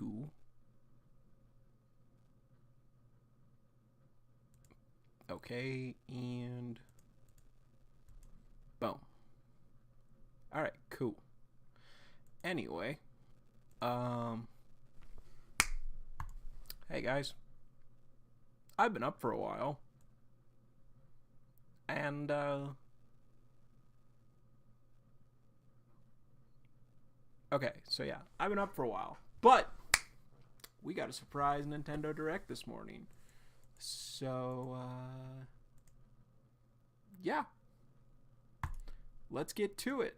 2. Okay, and boom. Alright, cool. Anyway, hey guys. I've been up for a while. And, okay, so yeah, I've been up for a while. But we got a surprise Nintendo Direct this morning. So, yeah. Let's get to it.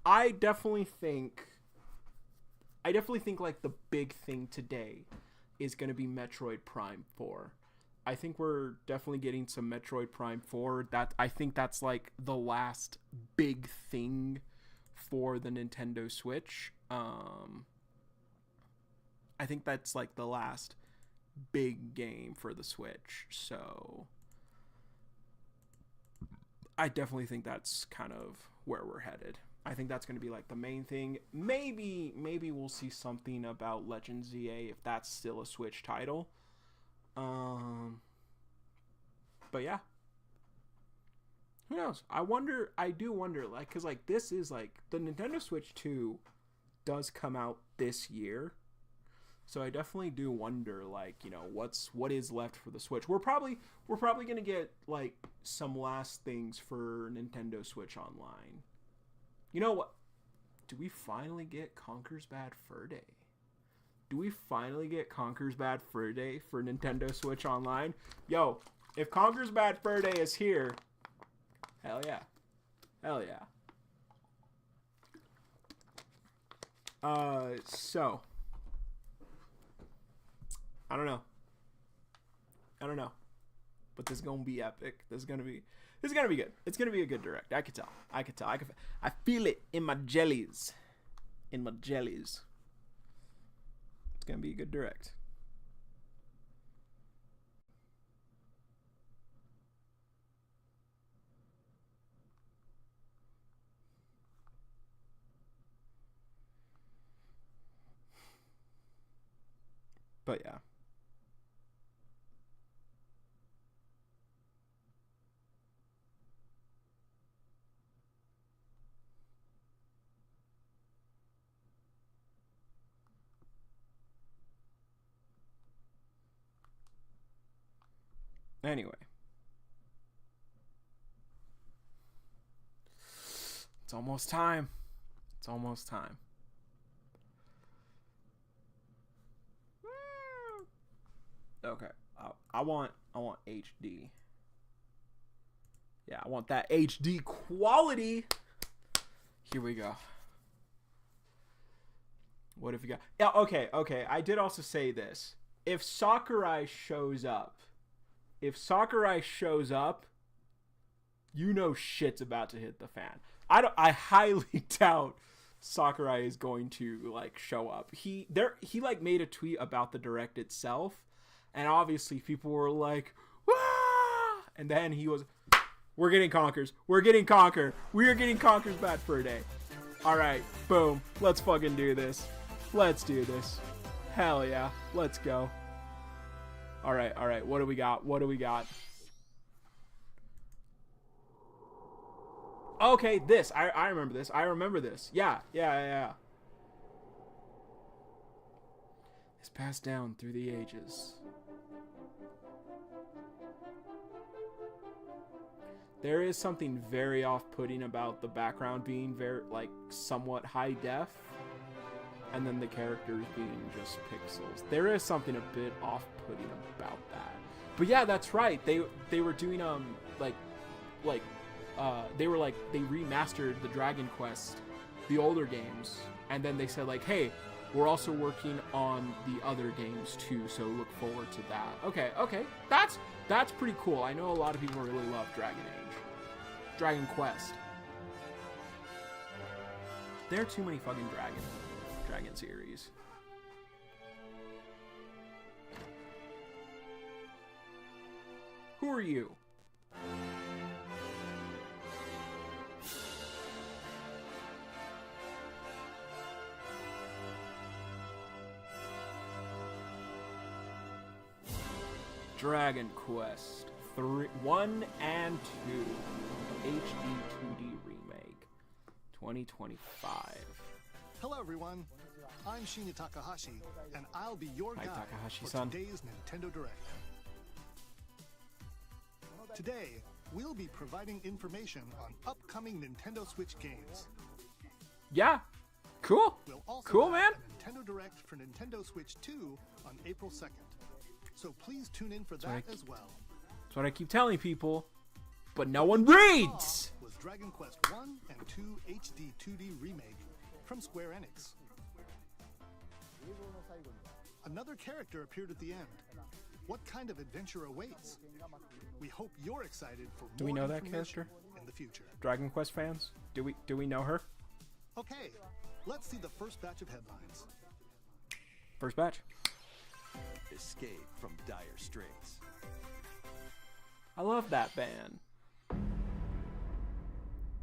I definitely think like the big thing today is going to be Metroid Prime 4. I think we're definitely getting some Metroid Prime 4. I think that's like the last big thing for the Nintendo Switch. I think that's like the last big game for the Switch. So I definitely think that's kind of where we're headed. I think that's going to be like the main thing. Maybe we'll see something about Legend ZA if that's still a Switch title. But yeah. Who knows? I do wonder, like, cause like this is like the Nintendo Switch 2 does come out this year. So I definitely do wonder, like, you know, what is left for the Switch. We're probably gonna get like some last things for Nintendo Switch Online. You know what? Do we finally get Conker's Bad Fur Day? Do we finally get Conker's Bad Fur Day for Nintendo Switch Online? Yo, if Conker's Bad Fur Day is here, hell yeah. Hell yeah. So I don't know. But this is gonna be epic. This is gonna be good. It's gonna be a good direct. I can tell. I feel it in my jellies. It's gonna be a good direct. But yeah. Anyway. It's almost time. Okay. I want HD. Yeah, I want that HD quality. Here we go. What have you got? Yeah, okay. I did also say this. If Sakurai shows up, you know shit's about to hit the fan. I highly doubt Sakurai is going to like show up. He like made a tweet about the direct itself, and obviously people were like, "Wah!" And then he was, "We're getting Conker's. We are getting Conker's Bad Fur Day. All right, boom. Let's fucking do this. Let's do this. Hell yeah. Let's go. All right. What do we got? Okay, this. I remember this. Yeah. It's passed down through the ages. There is something very off-putting about the background being very, like, somewhat high def, and then the characters being just pixels. There is something a bit off-putting about that. But yeah, that's right. They were doing they remastered the Dragon Quest, the older games, and then they said like, hey, we're also working on the other games too, so look forward to that. Okay, that's pretty cool. I know a lot of people really love Dragon Quest. There are too many fucking Dragon series. Who are you? Dragon Quest 1 and 2 HD 2D remake 2025. Hello everyone, I'm Shinya Takahashi, and I'll be your Hi, guide Takahashi-san. for today's Nintendo Direct. Today, we'll be providing information on upcoming Nintendo Switch games. Yeah, cool. We'll also Cool, have man. a Nintendo Direct for Nintendo Switch 2 on April 2nd. So please tune in for that as well. That's what I keep telling people, but no one reads. Was Dragon Quest 1 and 2 HD 2D remake from Square Enix. Another character appeared at the end. What kind of adventure awaits? We hope you're excited for Do we more know that information character? in the future. Dragon Quest fans, do we know her? Okay, let's see the first batch of headlines. First batch. Escape from dire straits. I love that band.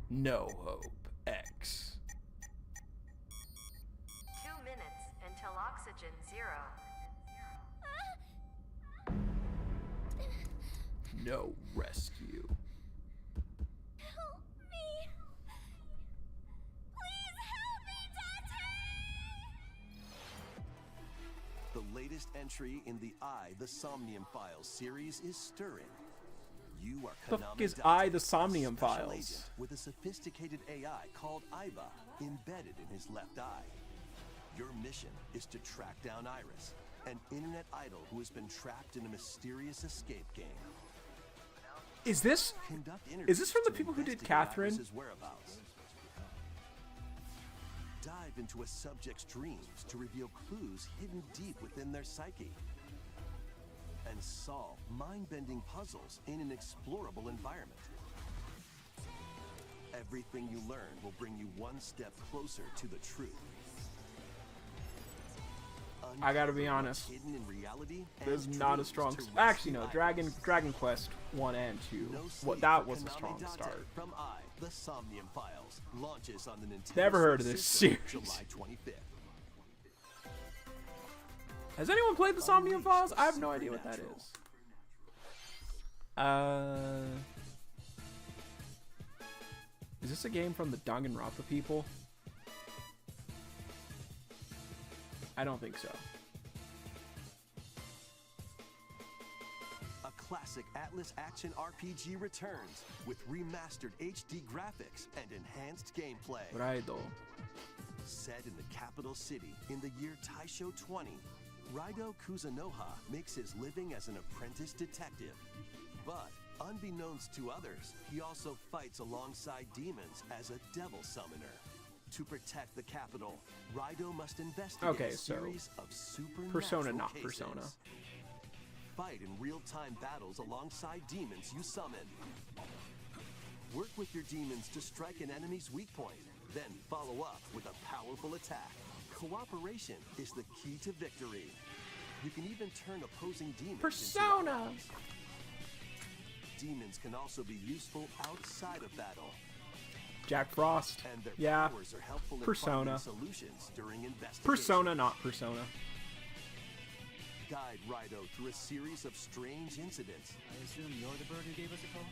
No Hope X. 2 minutes until oxygen 0. No rescue. Help me! Please help me, Dante! The latest entry in the The Somnium Files series is stirring. You are The Konami fuck is Dante, The Somnium a special Files? agent with a sophisticated AI called Iva embedded in his left eye. Your mission is to track down Iris, an internet idol who has been trapped in a mysterious escape game. Is this Conduct Is this interviews from the to people who did investigate Catherine? Iris's whereabouts. Dive into a subject's dreams to reveal clues hidden deep within their psyche. And solve mind-bending puzzles in an explorable environment. Everything you learn will bring you one step closer to the truth. I gotta be honest, Hidden in reality this and is not a dreams strong. to Actually, no. rescue Dragon Quest 1 and 2. No What sleep that for was a Konami strong Dante start. From The Somnium Files launches on the Nintendo Never heard of Switch this system series. July 25th. Has anyone played the Somnium Unleash Files? the I have no idea what that supernatural. Is this a game from the Danganronpa people? I don't think so. A classic Atlas action RPG returns with remastered HD graphics and enhanced gameplay. Raido. Set in the capital city in the year Taisho 20, Raido Kuzunoha makes his living as an apprentice detective. But unbeknownst to others, he also fights alongside demons as a devil summoner. To protect the capital, Raido must investigate Okay, a so series of supernatural Persona, not cases. Persona. Fight in real-time battles alongside demons you summon. Work with your demons to strike an enemy's weak point, then follow up with a powerful attack. Cooperation is the key to victory. You can even turn opposing demons Persona! into allies. Demons can also be useful outside of battle, Jack Frost. and their Yeah. powers are helpful in Persona. finding solutions during investigation. Persona, not Persona. Guide Raido through a series of strange incidents I assume you're the bird who gave us a call?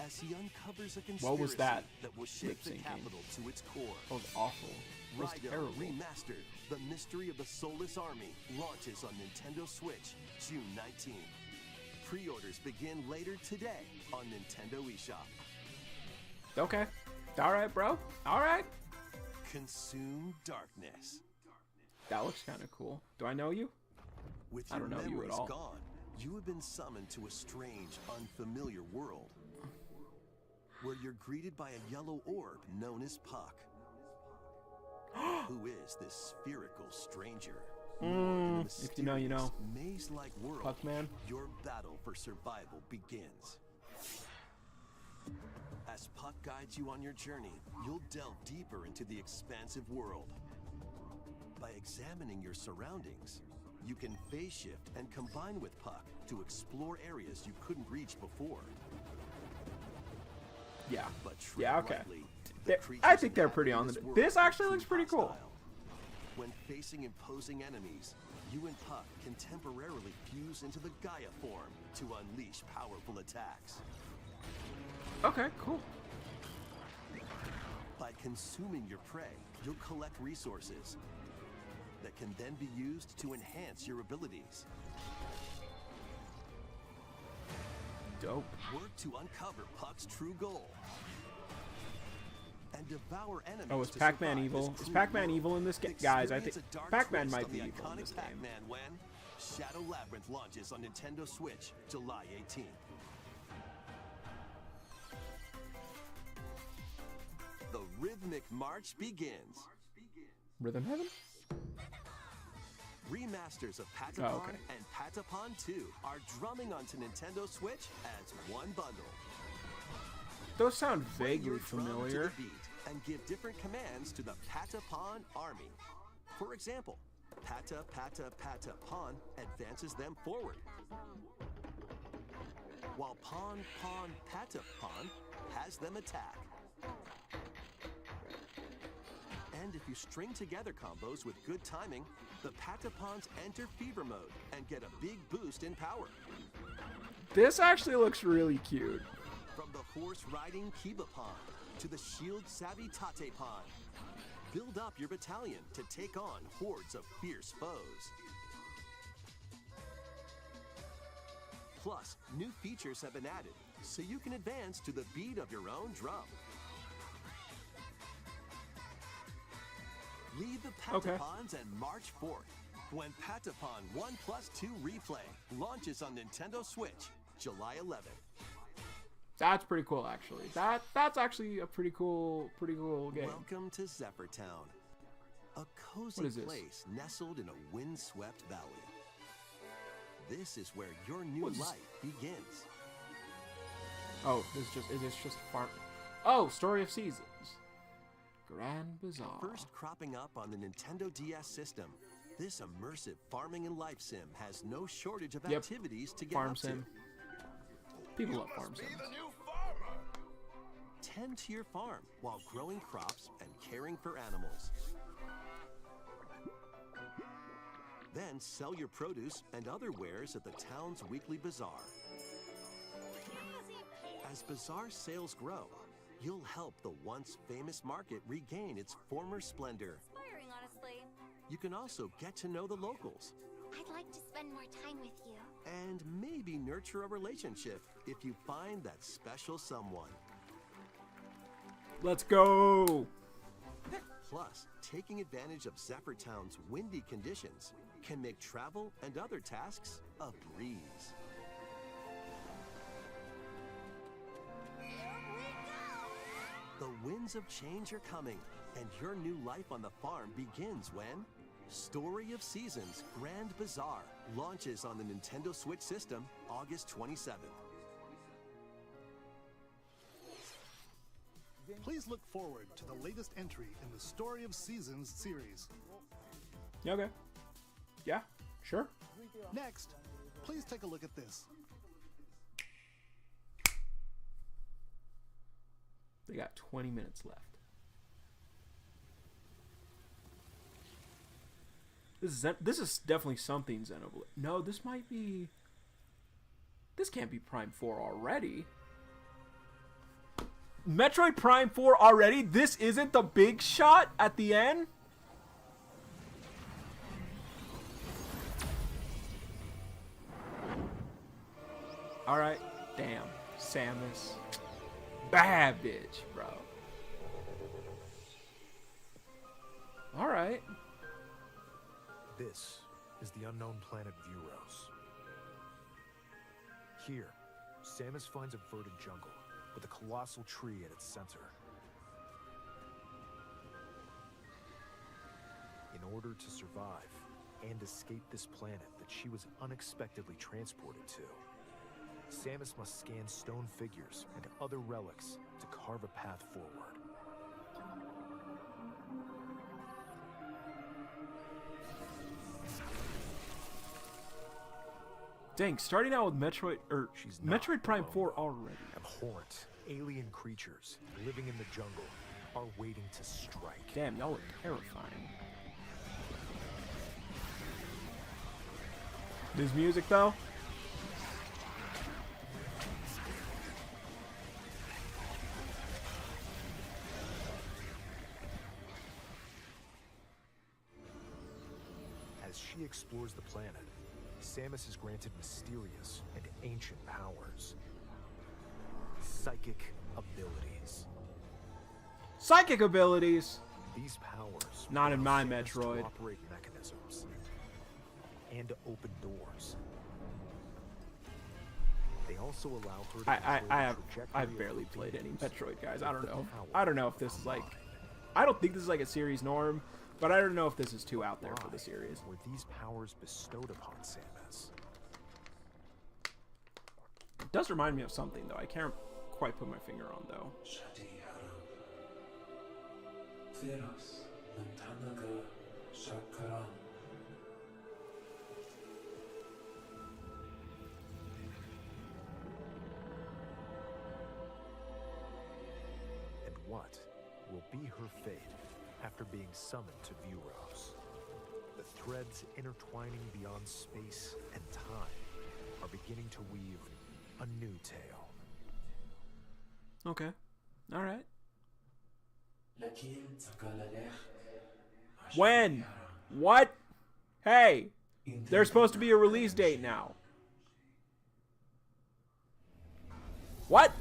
as he uncovers a conspiracy What was that? will shake the Lip-syncing. capital to its core. That was awful. That was Raido terrible. Remastered, The Mystery of the Soulless Army, launches on Nintendo Switch June 19th. Pre-orders begin later today on Nintendo eShop. Okay. Alright, bro. Alright. Consume darkness. That looks kind of cool. Do I know you? With I your don't know you at memories all. gone, you have been summoned to a strange, unfamiliar world, where you're greeted by a yellow orb known as Puck. Who is this spherical stranger? In a if you know, you know. mysterious, maze-like world, Puck man. your battle for survival begins. As Puck guides you on your journey, you'll delve deeper into the expansive world. By examining your surroundings, you can phase shift and combine with Puck to explore areas you couldn't reach before. Yeah. But tread Yeah, okay. lightly. They- The creatures I think they're inhabiting pretty on this the- world this will actually prove looks pretty cool. hostile. When facing imposing enemies, you and Puck can temporarily fuse into the Gaia form to unleash powerful attacks. Okay, cool. By consuming your prey, you'll collect resources that can then be used to enhance your abilities. Dope. Work to uncover Puck's true goal. And devour enemies. Oh, is to Pac-Man survive evil? this Is cruel Pac-Man world. evil in this game? Guys, I think Experience a dark Pac-Man twist might on be the evil in iconic this game. Pac-Man when Shadow Labyrinth launches on Nintendo Switch, July 18th. The rhythmic march begins. Rhythm Heaven? Remasters of Patapon Oh, okay. and Patapon 2 are drumming onto Nintendo Switch as one bundle. Those sound Play vaguely your drum to familiar. the beat and give different commands to the Patapon army. For example, Pata Pata Patapon advances them forward, while Pon Pon Patapon has them attack. And if you string together combos with good timing, the Patapons enter fever mode and get a big boost in power. This actually looks really cute. From the horse-riding Kibapon to the shield-savvy Tatepon, build up your battalion to take on hordes of fierce foes. Plus, new features have been added, so you can advance to the beat of your own drum. Lead the Patapons and march forth when Patapon 1+2 Replay launches on Nintendo Switch, July 11th. That's pretty cool, actually. That's actually a pretty cool game. Welcome to Zephyr Town, a cozy What is this? place nestled in a windswept valley. This is where your new What's this? life begins. Oh, it is just farm. Oh, Story of Seasons. Grand Bazaar. First cropping up on the Nintendo DS system, this immersive farming and life sim has no shortage of Yep. activities to get Farm up sim. People love farm sims. to. Tend to your farm while growing crops and caring for animals. Then sell your produce and other wares at the town's weekly bazaar. As bazaar sales grow, you'll help the once famous market regain its former splendor. Inspiring, honestly. You can also get to know the locals I'd like to spend more time with you. and maybe nurture a relationship if you find that special someone. Let's go. Plus, taking advantage of Zephyr Town's windy conditions can make travel and other tasks a breeze. The winds of change are coming, and your new life on the farm begins when Story of Seasons Grand Bazaar launches on the Nintendo Switch system August 27th. Please look forward to the latest entry in the Story of Seasons series. Okay. Yeah, sure. Next, please take a look at this. They got 20 minutes left. This is definitely something Xenoblade. No, this might be. This can't be Prime 4 already. Metroid Prime 4 already? This isn't the big shot at the end? Alright. Damn. Samus. Bad bitch, bro. Alright. This is the unknown planet Vuros. Here, Samus finds a verdant jungle with a colossal tree at its center. In order to survive and escape this planet that she was unexpectedly transported to, Samus must scan stone figures and other relics to carve a path forward. Dang, starting out with Metroid She's not Metroid Prime alone. 4 already. Abhorrent, alien creatures living in the jungle are waiting to strike. Damn, y'all are terrifying. This music though. As she explores the planet, Samus is granted mysterious and ancient powers. Psychic abilities. Psychic abilities. These powers Not in allow my Samus to Metroid. operate mechanisms and to open doors. They also allow her to I've barely played any Metroid, guys. I don't know if this is like, I don't think this is like a series norm, but I don't know if this is too out there for the series. Were these powers bestowed upon Samus? It does remind me of something though. I can't quite put my finger on though. And what will be her fate after being summoned to Vuros? The threads intertwining beyond space and time are beginning to weave a new tale. Okay. All right. When? What? Hey, there's supposed to be a release date now. What?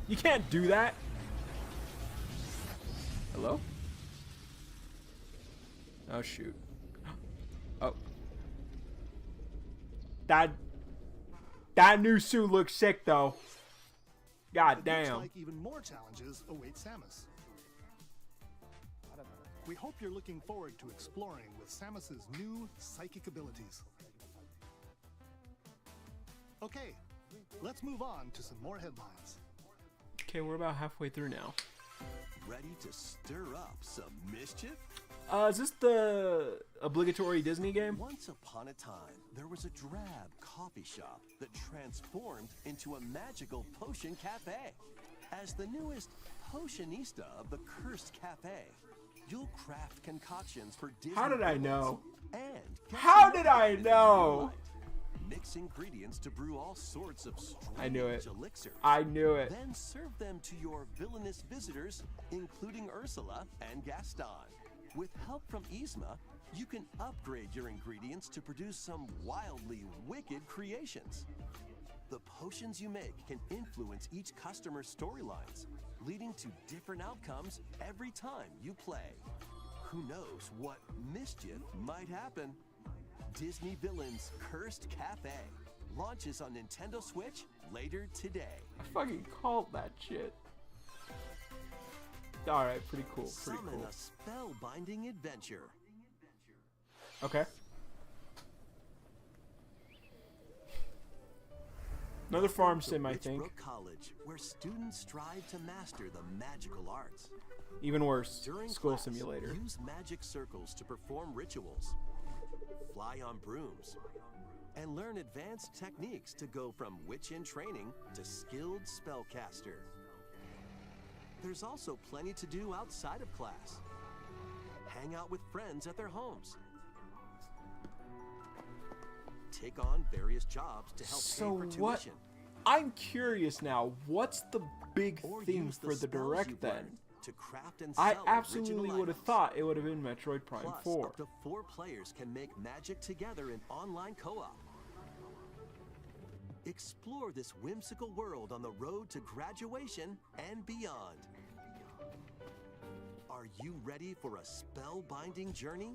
You can't do that. Hello? Oh, shoot. Oh. That new suit looks sick, though. God It looks damn. like even more challenges await Samus. We hope you're looking forward to exploring with Samus's new psychic abilities. Okay, let's move on to some more headlines. Okay, we're about halfway through now. Ready to stir up some mischief? Is this the obligatory Disney game? Once upon a time, there was a drab coffee shop that transformed into a magical potion cafe. As the newest potionista of the cursed cafe, you'll craft concoctions for Disney. How did I villains know? And get How to did know I them know? right. Mix ingredients to brew all sorts of strange I knew it. elixirs. I knew it. Then serve them to your villainous visitors, including Ursula and Gaston. With help from Yzma, you can upgrade your ingredients to produce some wildly wicked creations. The potions you make can influence each customer's storylines, leading to different outcomes every time you play. Who knows what mischief might happen? Disney Villains Cursed Cafe launches on Nintendo Switch later today. I fucking called that shit. Alright, pretty cool. Pretty Summon cool. a spellbinding adventure. Okay. Another farm sim, I think. Witchbrook College, where students strive to master the magical arts. Even worse, During school class, simulator. use magic circles to perform rituals, fly on brooms, and learn advanced techniques to go from witch in training to skilled spellcaster. There's also plenty to do outside of class. Hang out with friends at their homes. Take on various jobs to help So pay for what? tuition. I'm curious now. What's the big Or theme use the for the spells direct you've then? learned to craft and I sell absolutely original would have items. thought it would have been Metroid Prime Plus, 4. up to 4 players can make magic together in online co-op. Explore this whimsical world on the road to graduation and beyond. Are you ready for a spellbinding journey?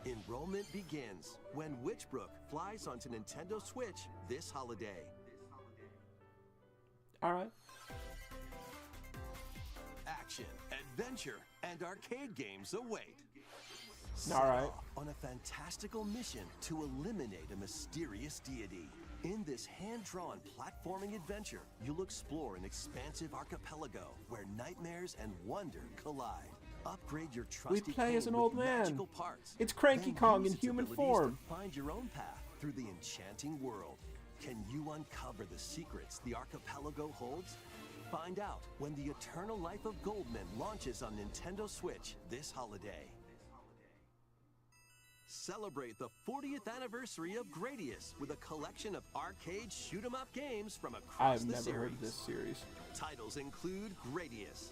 Enrollment begins when Witchbrook flies onto Nintendo Switch this holiday. Alright. Action, adventure, and arcade games await. All right. Set off on a fantastical mission to eliminate a mysterious deity. In this hand-drawn platforming adventure, you'll explore an expansive archipelago where nightmares and wonder collide. Upgrade your trusty play as cane an old with man. magical parts. It's Cranky Then Kong use in its human abilities form. To find your own path through the enchanting world. Can you uncover the secrets the archipelago holds? Find out when the Eternal Life of Goldman launches on Nintendo Switch this holiday. Celebrate the 40th anniversary of Gradius with a collection of arcade shoot-'em-up games from across I've the never series. heard of this series. Titles include Gradius,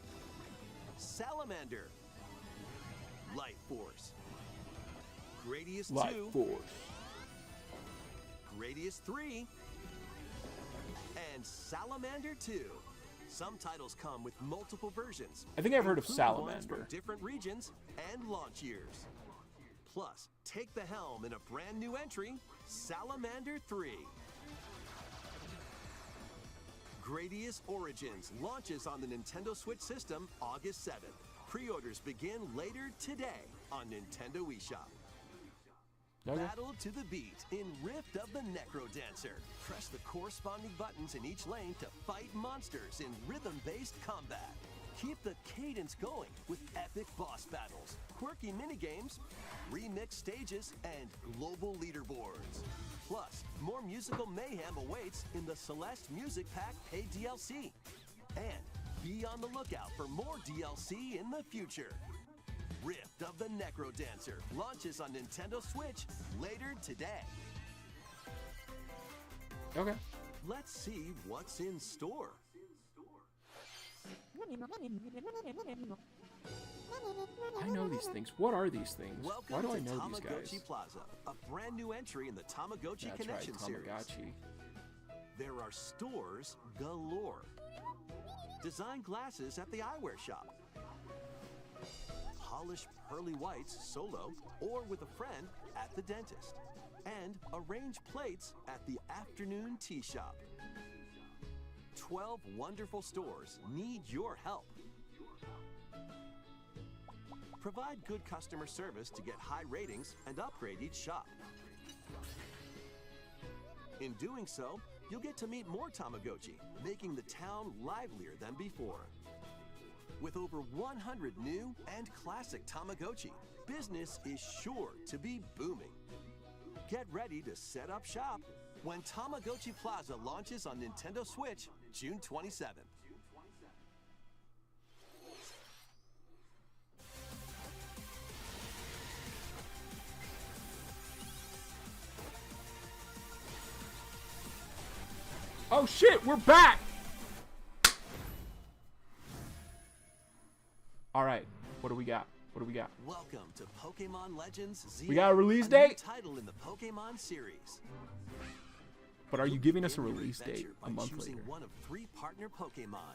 Salamander, Light Force, Gradius Light 2, Force. Gradius 3, and Salamander 2. Some titles come with multiple versions. I think I've heard of including ones Salamander. from different regions and launch years. Plus, take the helm in a brand new entry, Salamander 3. Gradius Origins launches on the Nintendo Switch system August 7th. Pre-orders begin later today on Nintendo eShop. Okay. Battle to the beat in Rift of the Necrodancer. Press the corresponding buttons in each lane to fight monsters in rhythm-based combat. Keep the cadence going with epic boss battles, quirky minigames, remixed stages, and global leaderboards. Plus, more musical mayhem awaits in the Celeste Music Pack paid DLC. And be on the lookout for more DLC in the future. Rift of the Necrodancer launches on Nintendo Switch later today. Okay. Let's see what's in store. I know these things. What are these things? Why Welcome do I to know these Tamagotchi guys? Plaza, a brand new entry in the Tamagotchi That's right, Connection series. Tamagotchi. There are stores galore. Design glasses at the eyewear shop. Polish pearly whites solo or with a friend at the dentist. And arrange plates at the afternoon tea shop. 12 wonderful stores need your help. Provide good customer service to get high ratings and upgrade each shop. In doing so, you'll get to meet more Tamagotchi, making the town livelier than before. With over 100 new and classic Tamagotchi, business is sure to be booming. Get ready to set up shop when Tamagotchi Plaza launches on Nintendo Switch June 27th. Oh shit, we're back! Alright, what do we got? What do we got? Welcome to Pokemon Legends Z. We got a release new date? title in the Pokemon series. But are you giving us a Begin your release date adventure a by month choosing later? one of 3 partner Pokemon.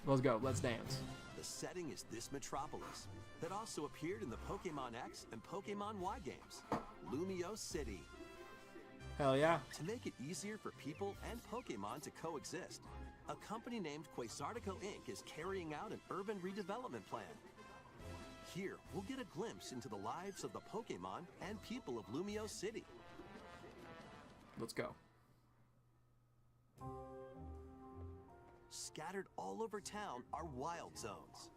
Let's go, let's dance. The setting is this metropolis that also appeared in the Pokemon X and Pokemon Y games, Lumio City. Hell yeah. To make it easier for people and Pokemon to coexist, a company named Quasartico Inc. is carrying out an urban redevelopment plan. Here, we'll get a glimpse into the lives of the Pokemon and people of Lumio City. Let's go. Scattered all over town are wild zones.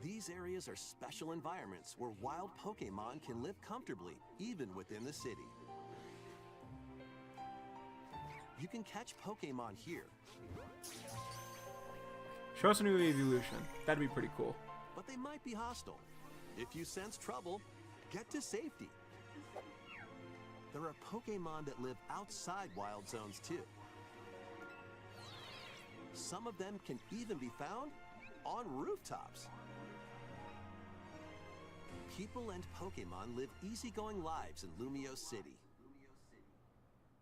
These areas are special environments where wild Pokemon can live comfortably, even within the city. You can catch Pokemon here, Show us a new evolution. That'd be pretty cool. but they might be hostile. If you sense trouble, get to safety. There are Pokemon that live outside wild zones too. Some of them can even be found on rooftops. People and Pokemon live easygoing lives in Lumio City.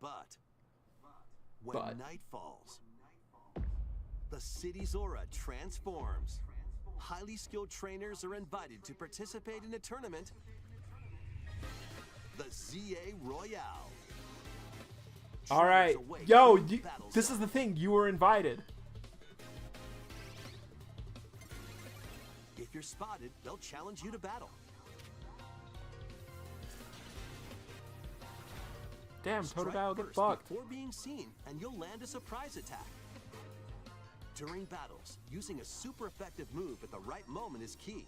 But when night falls, the city's aura transforms. Highly skilled trainers are invited to participate in a tournament, the ZA Royale. All right. Trainers await Yo, in the you, battle this zone. is the thing. You were invited. If you're spotted, they'll challenge you to battle. Damn, Strike Totodile, get first fucked. before being seen, and you'll land a surprise attack. During battles, using a super effective move at the right moment is key.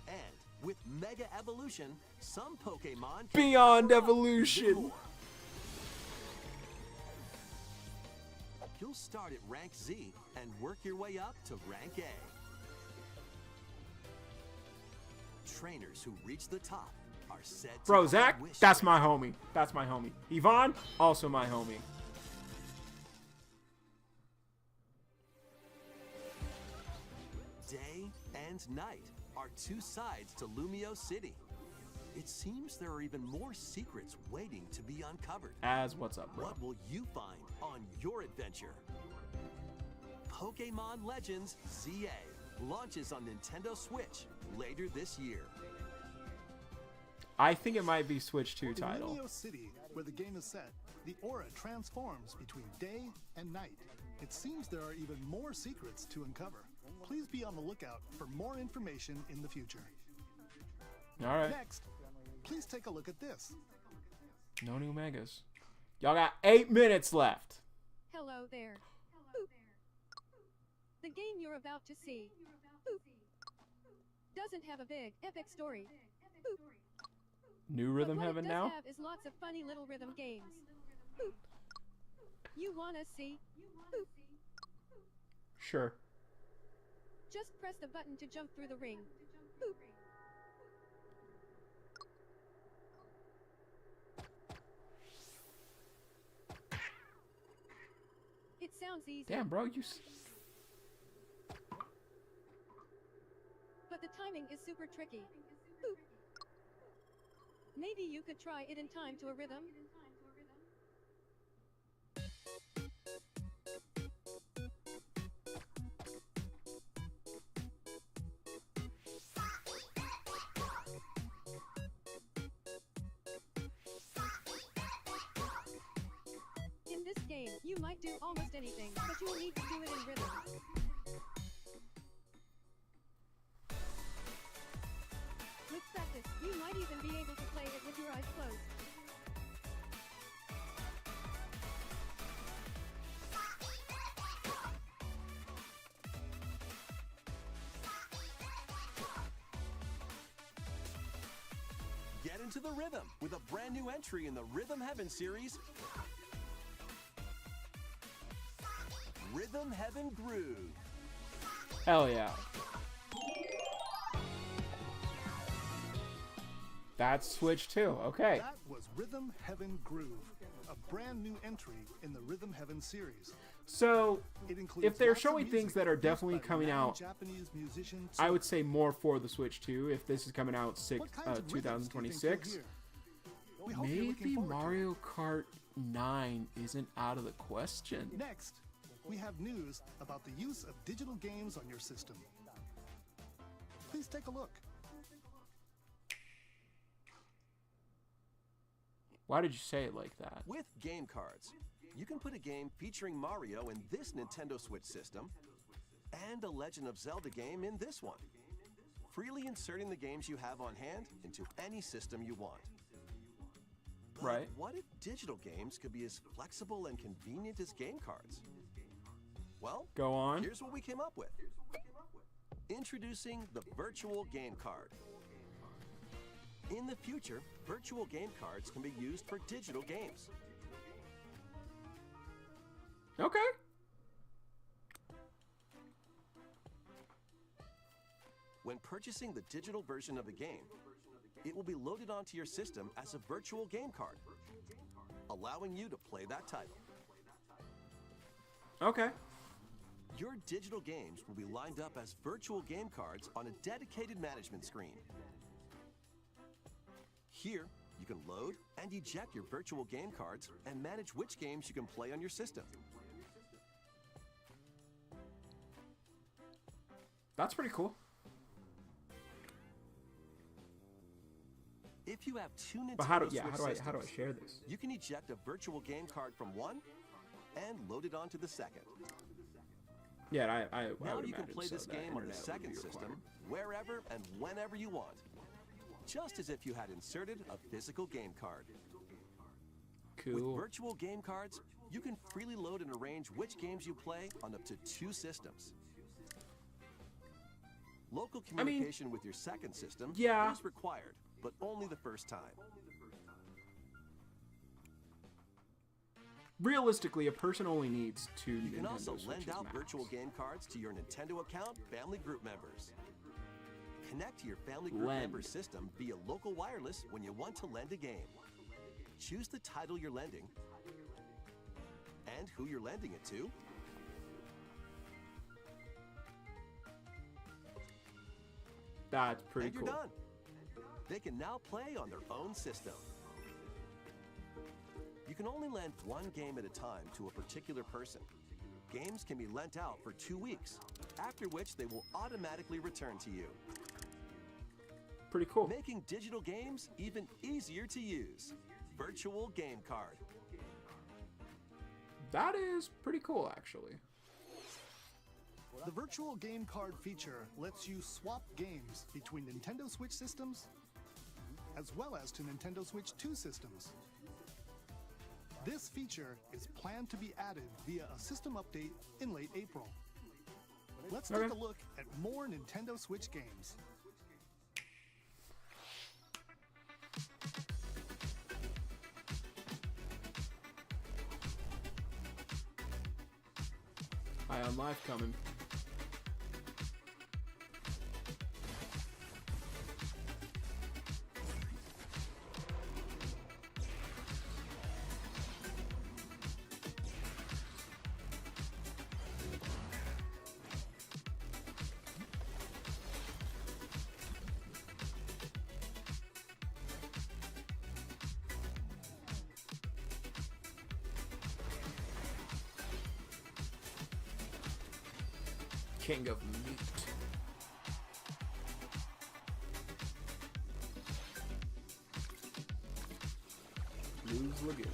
And with Mega Evolution, some Pokemon can Beyond power up even Evolution. more. You'll start at rank Z and work your way up to rank A. trainers who reach the top are said to Bro, have Zach, wish that's my homie. That's my homie. Yvonne, also my homie. Day and night are two sides to Lumio City. It seems there are even more secrets waiting to be uncovered. As what's up, bro? What will you find on your adventure? Pokemon Legends ZA launches on Nintendo Switch later this year. I think it might be Switch 2 title. In Lumio City, where the game is set, the aura transforms between day and night. It seems there are even more secrets to uncover. Please be on the lookout for more information in the future. All right. Next, please take a look at this. No new megas. Y'all got 8 minutes left. Hello there. Boop. The game you're about to see boop, doesn't have a big, epic story. Boop. New Rhythm But what Heaven it now? does have is lots of funny little rhythm games. Boop. You wanna see? Boop. Sure. Just press the button to jump through the ring. Boop. It sounds easy. Damn, bro, But the timing is super tricky. Boop. Maybe you could try it in time to a rhythm. In this game, you might do almost anything, but you'll need to do it in rhythm. With practice, you might even be able to play it with your eyes closed. Get into the rhythm with a brand new entry in the Rhythm Heaven series, Rhythm Heaven Groove. Hell yeah. That's Switch 2. Okay. That was Rhythm Heaven Groove, a brand new entry in the Rhythm Heaven series. So, It includes if they're lots of showing music things that are produced definitely by coming renowned out, Japanese musician I would say more for the Switch 2. If this is coming out What kinds of rhythms do you think you'll 2026, hear? We hope you're looking maybe forward to it. Mario Kart 9 isn't out of the question. Next, we have news about the use of digital games on your system. Please take a look. Why did you say it like that? With game cards, you can put a game featuring Mario in this Nintendo Switch system and a Legend of Zelda game in this one, freely inserting the games you have on hand into any system you want. But Right. what if digital games could be as flexible and convenient as game cards? Well, Go on. here's what we came up with. Introducing the Virtual Game Card. In the future, virtual game cards can be used for digital games. Okay. When purchasing the digital version of a game, it will be loaded onto your system as a virtual game card, allowing you to play that title. Okay. Your digital games will be lined up as virtual game cards on a dedicated management screen. Here, you can load and eject your virtual game cards and manage which games you can play on your system. That's pretty cool. If you have two Nintendo But how do Switch I systems, share this? you can eject a virtual game card from one and load it onto the second. Yeah, I Now would you can imagine play so, this that game on the internet would second be system required. wherever and whenever you want, just as if you had inserted a physical game card. With Cool. virtual game cards, you can freely load and arrange which games you play on up to 2 systems. Local communication with your second system Yeah. is required, but only the first time. Realistically, a person only needs 2 You can Nintendo also Switches lend out max. virtual game cards to your Nintendo account family group members. connect to your family group Lend. member system via local wireless when you want to lend a game. Choose the title you're lending and who you're lending it to. That's pretty And you're cool. done. They can now play on their own system. You can only lend one game at a time to a particular person. Games can be lent out for 2 weeks, after which they will automatically return to you. Pretty cool. Making digital games even easier to use. Virtual Game Card. That is pretty cool, actually. The virtual game card feature lets you swap games between Nintendo Switch systems as well as to Nintendo Switch 2 systems. This feature is planned to be added via a system update in late April. Let's take a look at more Nintendo Switch games. Ion Life coming. King of Meat. Blues Lagoon.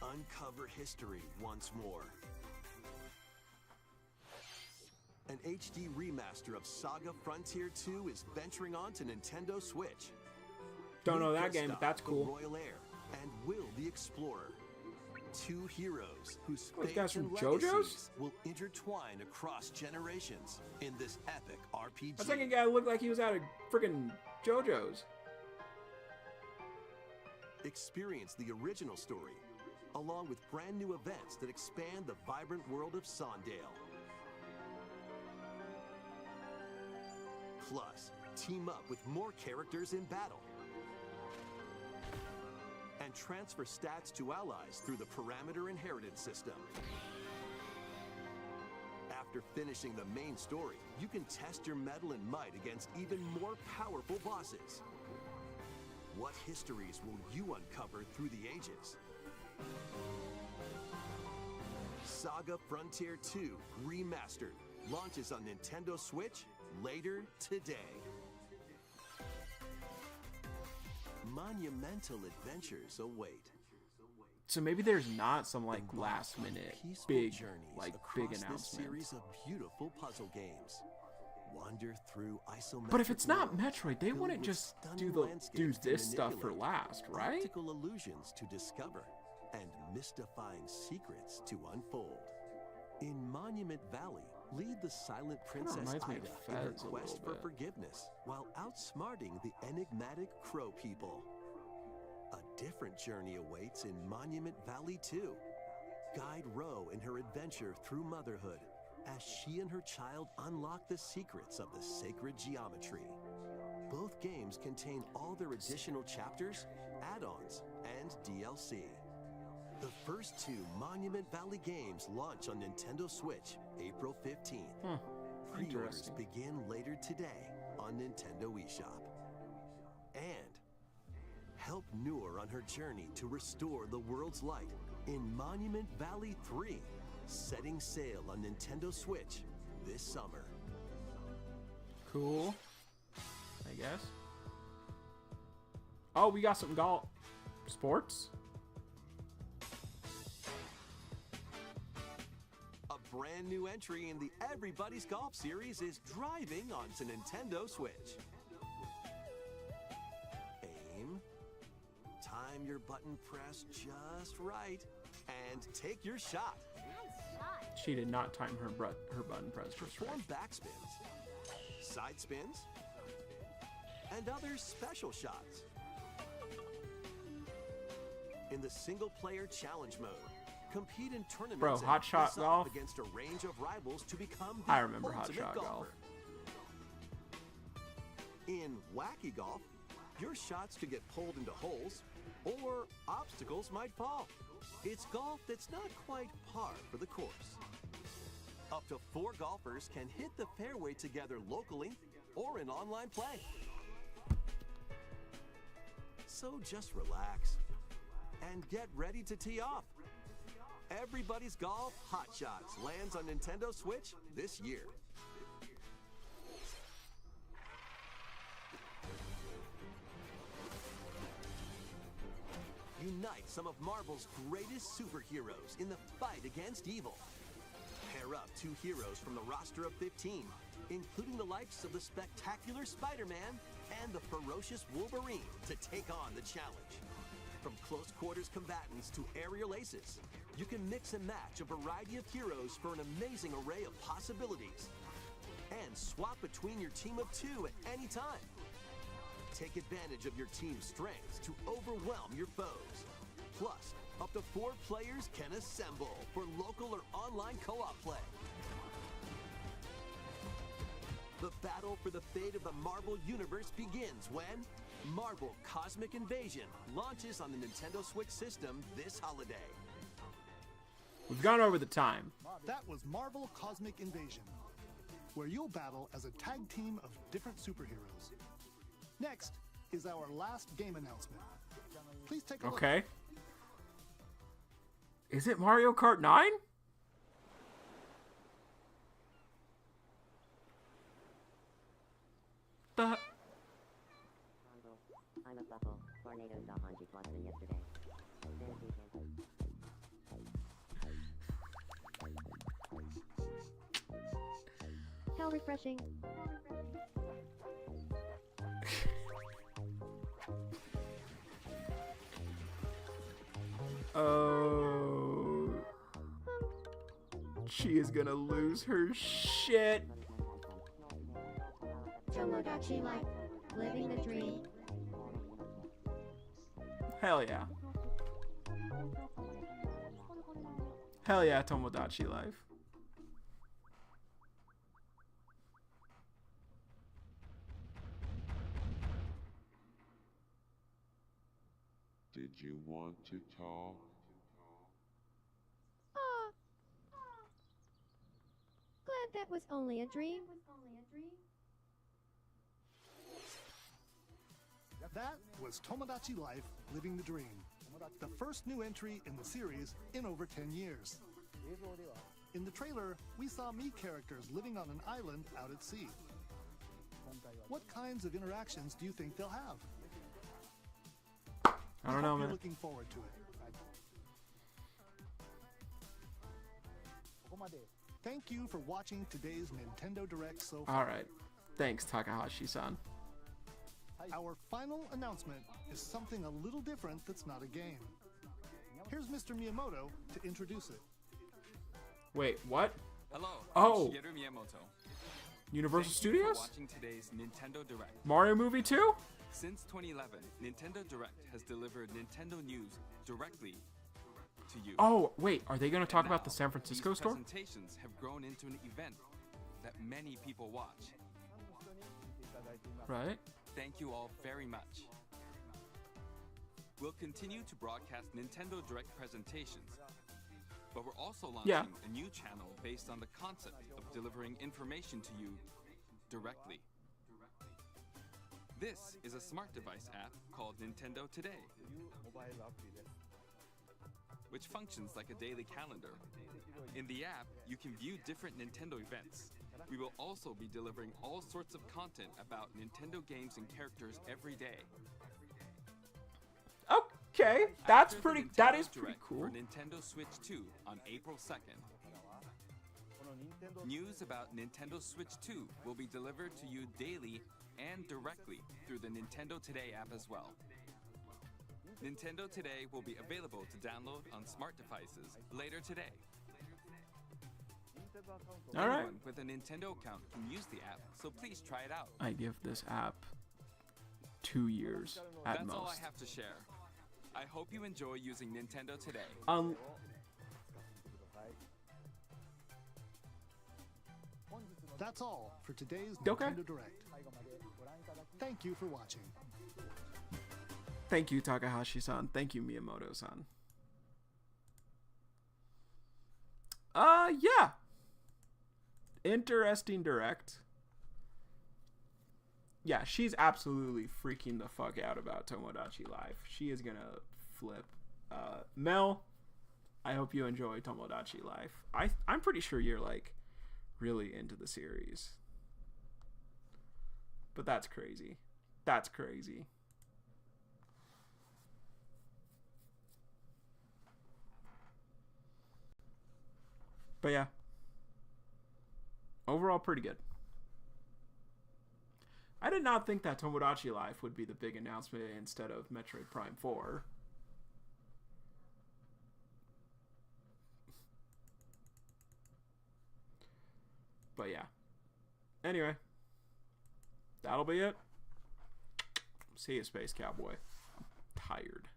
Uncover history once more. An HD remaster of Saga Frontier 2 is venturing on to Nintendo Switch. Don't know Meet that game, but Gustav, that's the cool. Royal Heir, and Will the Explorer. Two heroes whose Those guys fates and from JoJo's? legacies will intertwine across generations in this epic RPG. That second guy looked like he was out of friggin' JoJo's. Experience the original story, along with brand new events that expand the vibrant world of Sondale. Plus, team up with more characters in battle. And transfer stats to allies through the parameter inheritance system. After finishing the main story, you can test your mettle and might against even more powerful bosses. What histories will you uncover through the ages? Saga Frontier 2 Remastered launches on Nintendo Switch later today. Monumental adventures await. So maybe there's not some like last minute Peaceful big journeys like across big this announcement. series of beautiful puzzle games. Wander through isometric But if it's not worlds Metroid, they filled wouldn't with just stunning do landscapes to this stuff for manipulate, last, right? Optical illusions to discover, and mystifying secrets to unfold. In Monument Valley, lead the silent Princess reminds me Ida of in her Fez a quest little for bit. forgiveness, while outsmarting the enigmatic Crow people. A different journey awaits in Monument Valley 2. Guide Ro in her adventure through motherhood as she and her child unlock the secrets of the sacred geometry. Both games contain all their additional chapters, add-ons, and DLC. The first two Monument Valley games launch on Nintendo Switch April 15th. Pre-orders Interesting. begin later today on Nintendo eShop. And help Noor on her journey to restore the world's light in Monument Valley 3, setting sail on Nintendo Switch this summer. Cool. I guess. Oh, we got some golf sports. A brand new entry in the Everybody's Golf series is driving onto Nintendo Switch. Aim, time your button press just right, and take your shot. She did not time her button press just right. Perform backspins, side spins, and others special shots. In the single-player challenge mode, compete in tournaments Bro, and Hot Shot face off Golf? against a range of rivals to become the I remember Hot ultimate Shot golfer. Golf. In Wacky Golf, your shots could get pulled into holes, or obstacles might fall. It's golf that's not quite par for the course. Up to 4 golfers can hit the fairway together locally or in online play. So just relax and get ready to tee off. Everybody's Golf Hot Shots lands on Nintendo Switch this year. Unite some of Marvel's greatest superheroes in the fight against evil. Pair up 2 heroes from the roster of 15, including the likes of the spectacular Spider-Man and the ferocious Wolverine, to take on the challenge. From close quarters combatants to aerial aces, you can mix and match a variety of heroes for an amazing array of possibilities. And swap between your team of 2 at any time. Take advantage of your team's strengths to overwhelm your foes. Plus, up to 4 players can assemble for local or online co-op play. The battle for the fate of the Marvel Universe begins when Marvel Cosmic Invasion launches on the Nintendo Switch system this holiday. We've gone over the time. That was Marvel Cosmic Invasion, where you'll battle as a tag team of different superheroes. Next is our last game announcement. Please take a look. Okay. Is it Mario Kart 9? The... I'm a buffle. Tornado saw Hanji Watson yesterday. How refreshing. Oh. She is gonna lose her shit. Tomodachi Life. Living the dream. Hell yeah. Hell yeah, Tomodachi Life. Did you want to talk? Glad that was only a dream. That was Tomodachi Life Living the Dream, the first new entry in the series in over 10 years. In the trailer, we saw Mii characters living on an island out at sea. What kinds of interactions do you think they'll have? I don't know, You're man. looking forward to it. Thank you for watching today's Nintendo Direct so far. Alright. Thanks, Takahashi-san. Our final announcement is something a little different that's not a game. Here's Mr. Miyamoto to introduce it. Wait, what? Hello, Oh. I'm Shigeru Miyamoto. Universal Thank you for Studios? watching today's Nintendo Direct. Mario movie 2? Since 2011, Nintendo Direct has delivered Nintendo news directly to you. Oh, wait, are they going to talk And about the now, San Francisco these store? presentations have grown into an event that many people watch. Right. Thank you all very much. We'll continue to broadcast Nintendo Direct presentations, but we're also launching a new channel based on the concept of delivering information to you directly. This is a smart device app called Nintendo Today, which functions like a daily calendar. In the app, you can view different Nintendo events. We will also be delivering all sorts of content about Nintendo games and characters every day. Okay, that's After the pretty. Nintendo That is pretty Direct cool. For Nintendo Switch 2 on April 2nd. News about Nintendo Switch 2 will be delivered to you daily and directly through the Nintendo Today app as well. Nintendo Today will be available to download on smart devices later today. All right. Anyone with a Nintendo account can use the app, so please try it out. I give this app 2 years at That's most. all I have to share. I hope you enjoy using Nintendo today. That's all for today's Okay. Nintendo Direct. Thank you for watching. Thank you, Takahashi-san. Thank you, Miyamoto-san. Yeah. Interesting direct. Yeah, she's absolutely freaking the fuck out about Tomodachi Life. She is gonna flip. Mel, I hope you enjoy Tomodachi Life. I'm pretty sure you're like really into the series. But that's crazy. That's crazy. But yeah. Overall, pretty good. I did not think that Tomodachi Life would be the big announcement instead of Metroid Prime 4. But yeah. Anyway. That'll be it. See you, Space Cowboy. I'm tired.